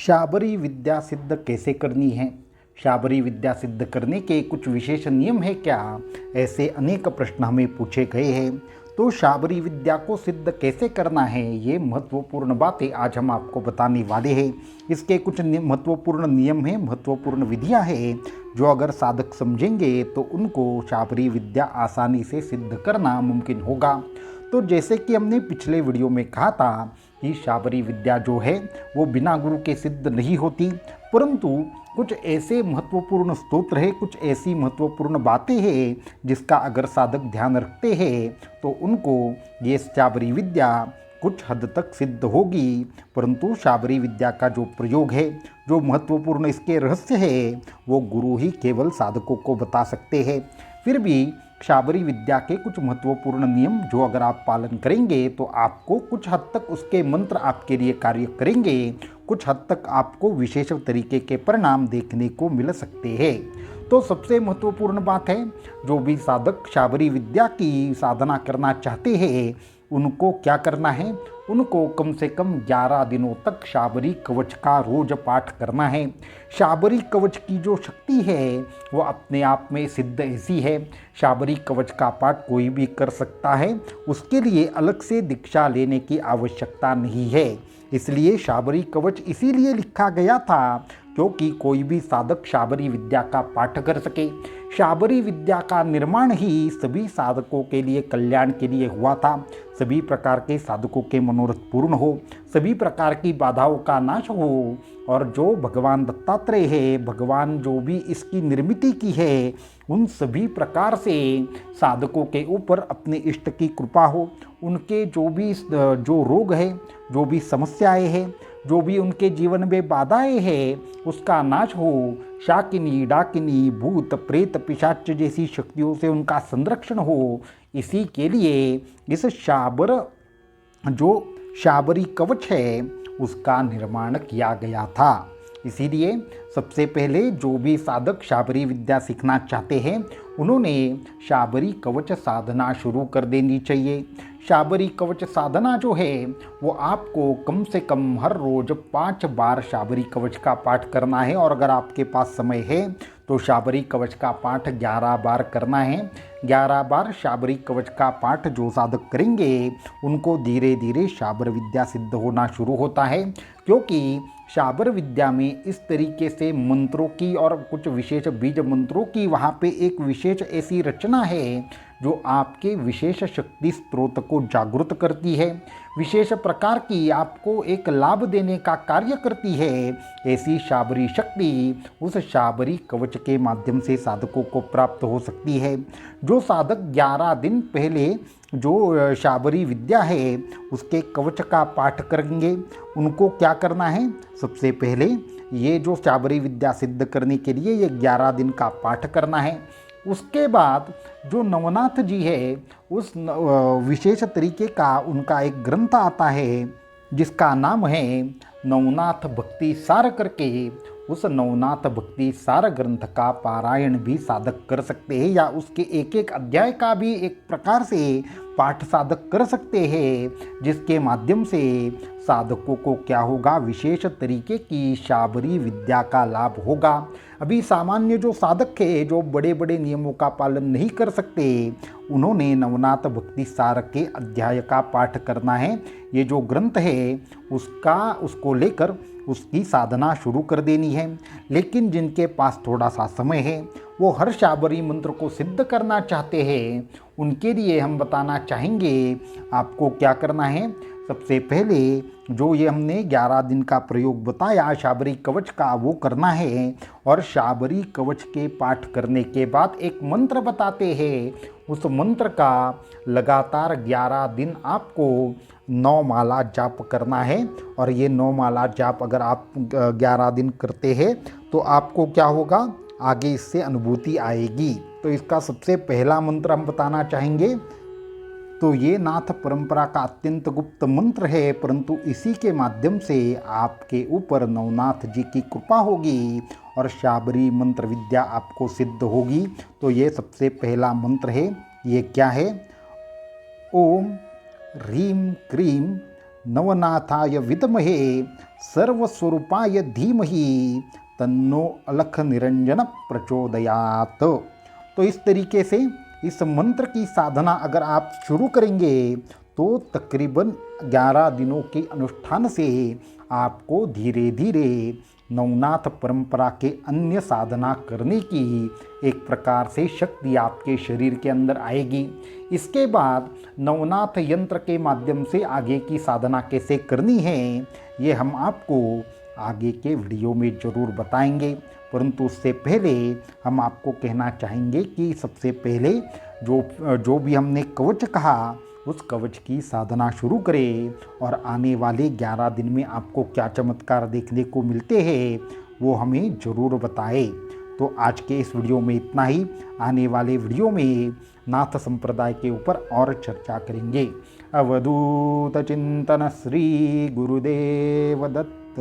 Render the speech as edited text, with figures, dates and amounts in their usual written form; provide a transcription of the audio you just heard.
शाबरी विद्या सिद्ध कैसे करनी है? शाबरी विद्या सिद्ध करने के कुछ विशेष नियम है क्या? ऐसे अनेक प्रश्न हमें पूछे गए हैं। तो शाबरी विद्या को सिद्ध कैसे करना है, ये महत्वपूर्ण बातें आज हम आपको बताने वाले हैं। इसके कुछ महत्वपूर्ण नियम हैं, महत्वपूर्ण विधियां हैं, जो अगर साधक समझेंगे तो उनको शाबरी विद्या आसानी से सिद्ध करना मुमकिन होगा। तो जैसे कि हमने पिछले वीडियो में कहा था कि शाबरी विद्या जो है वो बिना गुरु के सिद्ध नहीं होती, परंतु कुछ ऐसे महत्वपूर्ण स्तोत्र है, कुछ ऐसी महत्वपूर्ण बातें हैं जिसका अगर साधक ध्यान रखते हैं तो उनको ये शाबरी विद्या कुछ हद तक सिद्ध होगी। परंतु शाबरी विद्या का जो प्रयोग है, जो महत्वपूर्ण इसके रहस्य है, वो गुरु ही केवल साधकों को बता सकते हैं। फिर भी शाबरी विद्या के कुछ महत्वपूर्ण नियम जो अगर आप पालन करेंगे तो आपको कुछ हद तक उसके मंत्र आपके लिए कार्य करेंगे, कुछ हद तक आपको विशेष तरीके के परिणाम देखने को मिल सकते हैं। तो सबसे महत्वपूर्ण बात है, जो भी साधक शाबरी विद्या की साधना करना चाहते हैं उनको क्या करना है, उनको कम से कम 11 दिनों तक शाबरी कवच का रोज पाठ करना है। शाबरी कवच की जो शक्ति है वो अपने आप में सिद्ध ऐसी है, शाबरी कवच का पाठ कोई भी कर सकता है, उसके लिए अलग से दीक्षा लेने की आवश्यकता नहीं है। इसलिए शाबरी कवच इसीलिए लिखा गया था क्योंकि कोई भी साधक शाबरी विद्या का पाठ कर सके। शाबरी विद्या का निर्माण ही सभी साधकों के लिए कल्याण के लिए हुआ था, सभी प्रकार के साधकों के मनोरथ पूर्ण हो, सभी प्रकार की बाधाओं का नाश हो, और जो भगवान दत्तात्रेय है, भगवान जो भी इसकी निर्मिति की है, उन सभी प्रकार से साधकों के ऊपर अपने इष्ट की कृपा हो, उनके जो रोग है, जो भी समस्याएं हैं, जो भी उनके जीवन में बाधाएं हैं, उसका नाश हो। शाकिनी, डाकिनी, भूत, प्रेत, पिशाच जैसी शक्तियों से उनका संरक्षण हो। इसी के लिए इस शाबरी कवच है उसका निर्माण किया गया था। इसीलिए सबसे पहले जो भी साधक शाबरी विद्या सीखना चाहते हैं उन्होंने शाबरी कवच साधना शुरू कर देनी चाहिए। शाबरी कवच साधना जो है वो आपको कम से कम हर रोज 5 बार शाबरी कवच का पाठ करना है, और अगर आपके पास समय है तो शाबरी कवच का पाठ 11 बार करना है। 11 बार शाबरी कवच का पाठ जो साधक करेंगे उनको धीरे धीरे शाबर विद्या सिद्ध होना शुरू होता है, क्योंकि शाबर विद्या में इस तरीके से मंत्रों की और कुछ विशेष बीज मंत्रों की वहाँ पे एक विशेष ऐसी रचना है जो आपके विशेष शक्ति स्रोत को जागृत करती है, विशेष प्रकार की आपको एक लाभ देने का कार्य करती है। ऐसी शाबरी शक्ति उस शाबरी कवच के माध्यम से साधकों को प्राप्त हो सकती है। जो साधक 11 दिन पहले जो शाबरी विद्या है उसके कवच का पाठ करेंगे, उनको क्या करना है, सबसे पहले ये जो शाबरी विद्या सिद्ध करने के लिए ये 11 दिन का पाठ करना है। उसके बाद जो नवनाथ जी है उस विशेष तरीके का उनका एक ग्रंथ आता है जिसका नाम है नवनाथ भक्ति सार करके, उस नवनाथ भक्ति सार ग्रंथ का पारायण भी साधक कर सकते हैं, या उसके एक एक अध्याय का भी एक प्रकार से पाठ साधक कर सकते हैं, जिसके माध्यम से साधकों को क्या होगा, विशेष तरीके की शाबरी विद्या का लाभ होगा। अभी सामान्य जो साधक है जो बड़े बड़े नियमों का पालन नहीं कर सकते, उन्होंने नवनाथ भक्ति सार के अध्याय का पाठ करना है। ये जो ग्रंथ है उसको लेकर उसकी साधना शुरू कर देनी है। लेकिन जिनके पास थोड़ा सा समय है, वो हर शाबरी मंत्र को सिद्ध करना चाहते हैं, उनके लिए हम बताना चाहेंगे आपको क्या करना है। सबसे पहले जो ये हमने 11 दिन का प्रयोग बताया शाबरी कवच का, वो करना है, और शाबरी कवच के पाठ करने के बाद एक मंत्र बताते हैं, उस मंत्र का लगातार 11 दिन आपको 9 माला जाप करना है। और ये 9 माला जाप अगर आप 11 दिन करते हैं तो आपको क्या होगा, आगे इससे अनुभूति आएगी। तो इसका सबसे पहला मंत्र हम बताना चाहेंगे। तो ये नाथ परंपरा का अत्यंत गुप्त मंत्र है, परंतु इसी के माध्यम से आपके ऊपर नवनाथ जी की कृपा होगी और शाबरी मंत्र विद्या आपको सिद्ध होगी। तो ये सबसे पहला मंत्र है। ये क्या है, ओम ह्रीं क्रीं नवनाथाय विद्महे सर्वस्वरूपाय धीमहि तन्नो अलख निरंजन प्रचोदयात। तो इस तरीके से इस मंत्र की साधना अगर आप शुरू करेंगे तो तकरीबन 11 दिनों के अनुष्ठान से आपको धीरे धीरे नवनाथ परंपरा के अन्य साधना करने की एक प्रकार से शक्ति आपके शरीर के अंदर आएगी। इसके बाद नवनाथ यंत्र के माध्यम से आगे की साधना कैसे करनी है ये हम आपको आगे के वीडियो में ज़रूर बताएंगे, परंतु उससे पहले हम आपको कहना चाहेंगे कि सबसे पहले जो भी हमने कवच कहा उस कवच की साधना शुरू करें और आने वाले 11 दिन में आपको क्या चमत्कार देखने को मिलते हैं वो हमें ज़रूर बताएं। तो आज के इस वीडियो में इतना ही। आने वाले वीडियो में नाथ संप्रदाय के ऊपर और चर्चा करेंगे। अवधूत चिंतन श्री गुरुदेव दत्त।